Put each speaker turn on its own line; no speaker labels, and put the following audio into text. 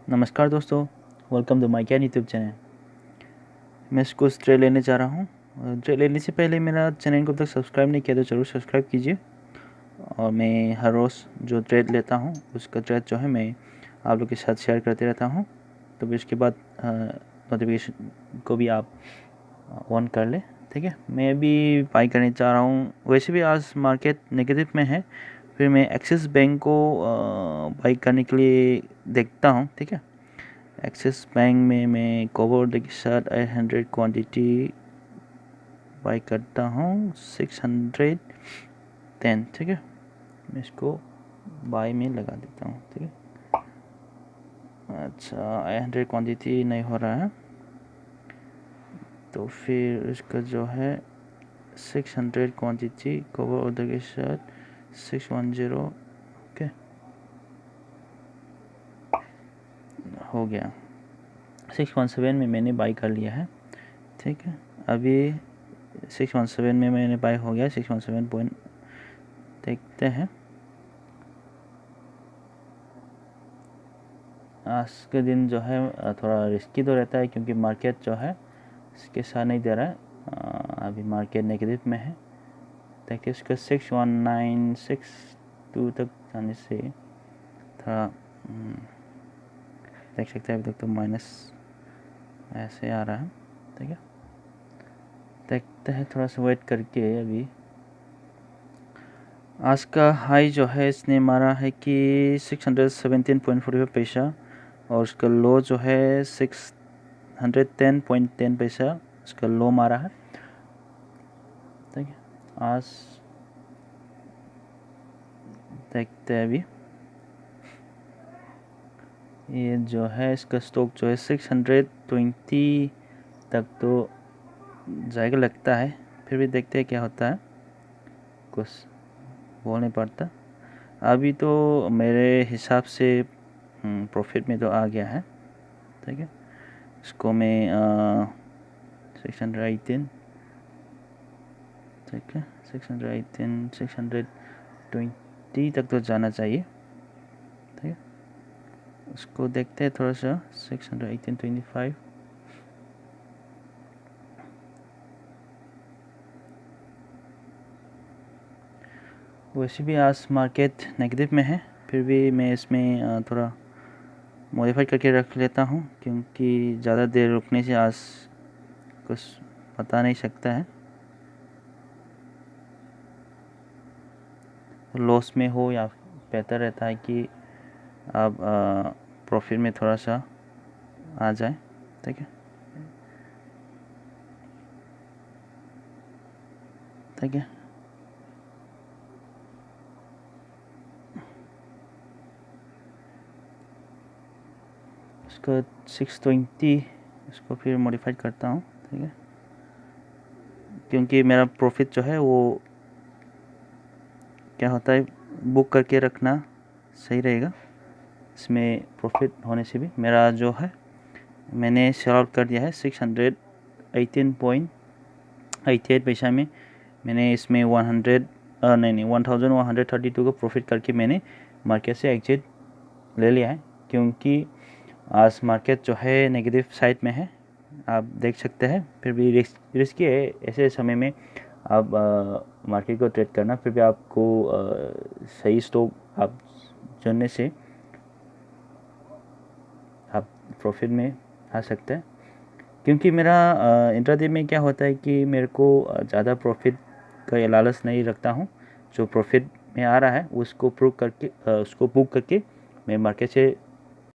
नमस्कार दोस्तों, welcome to my can YouTube channel. मैं इसको ट्रेड लेने जा रहा हूँ। ट्रेड लेने से पहले मेरा चैनल को अब तक सब्सक्राइब नहीं किया तो ज़रूर सब्सक्राइब कीजिए। और मैं हर रोज़ जो ट्रेड लेता हूँ उसका ट्रेड जो है मैं आप लोग के साथ शेयर करते रहता हूँ। तो फिर उसके बाद नोटिफिकेशन को भी आप ऑन कर ले, ठीक है। मैं भी बाई करने जा रहा हूँ। वैसे भी आज मार्केट नेगेटिव में है, फिर मैं एक्सिस बैंक को बाई करने के लिए देखता हूँ, ठीक है। एक्सिस बैंक में मैं कवर के साथ 800 क्वांटिटी बाई करता हूँ 610, ठीक है। मैं इसको बाई में लगा देता हूँ, ठीक है। अच्छा, 800 क्वांटिटी नहीं हो रहा है तो फिर इसका जो है 600 क्वांटिटी कवर ऑर्डर के साथ 610, ओके, हो गया। 617 में मैंने बाई कर लिया है, ठीक है। अभी 617 में मैंने बाई हो गया। 617 पॉइंट देखते हैं। आज के दिन जो है थोड़ा रिस्की तो रहता है क्योंकि मार्केट जो है इसके साथ नहीं दे रहा है। अभी मार्केट नेगेटिव में है। देखिए इसका 61962 तक जाने से थोड़ा देख सकते हैं अभी तक तो माइनस ऐसे आ रहा है, ठीक है। देखते हैं थोड़ा सा वेट करके। अभी आज का हाई जो है इसने मारा है कि 617.45 पैसा और उसका लो जो है 610.10 पैसा उसका लो मारा है, ठीक है। आज देखते हैं अभी ये जो है इसका स्टॉक जो है 620 तक तो जाएगा लगता है। फिर भी देखते हैं क्या होता है, कुछ बोल नहीं पड़ता। अभी तो मेरे हिसाब से प्रॉफिट में तो आ गया है, ठीक है। इसको मैं 618, ठीक है, 618 620 तक तो जाना चाहिए, ठीक है। उसको देखते हैं थोड़ा सा 618.25, वैसे भी आज मार्केट नेगेटिव में है। फिर भी मैं इसमें थोड़ा मॉडिफाई करके रख लेता हूँ क्योंकि ज़्यादा देर रुकने से आज कुछ पता नहीं सकता है, लॉस में हो या बेहतर रहता है कि आप प्रॉफिट में थोड़ा सा आ जाए, ठीक है, ठीक है। इसका 620 इसको फिर मॉडिफाई करता हूँ, ठीक है, क्योंकि मेरा प्रॉफिट जो है वो क्या होता है बुक करके रखना सही रहेगा। इसमें प्रॉफिट होने से भी मेरा जो है मैंने सेल आउट कर दिया है 618.88 पैसा में। मैंने इसमें 1132 को प्रॉफिट करके मैंने मार्केट से एग्जिट ले लिया है क्योंकि आज मार्केट जो है नेगेटिव साइड में है, आप देख सकते हैं। फिर भी रिस्की है ऐसे समय में आप मार्केट को ट्रेड करना। फिर भी आपको सही स्टॉक आप चुनने से आप प्रॉफिट में आ सकते हैं। क्योंकि मेरा इंट्राडे में क्या होता है कि मेरे को ज़्यादा प्रॉफिट का लालच नहीं रखता हूँ। जो प्रॉफिट में आ रहा है उसको प्रूव करके उसको बुक करके मैं मार्केट से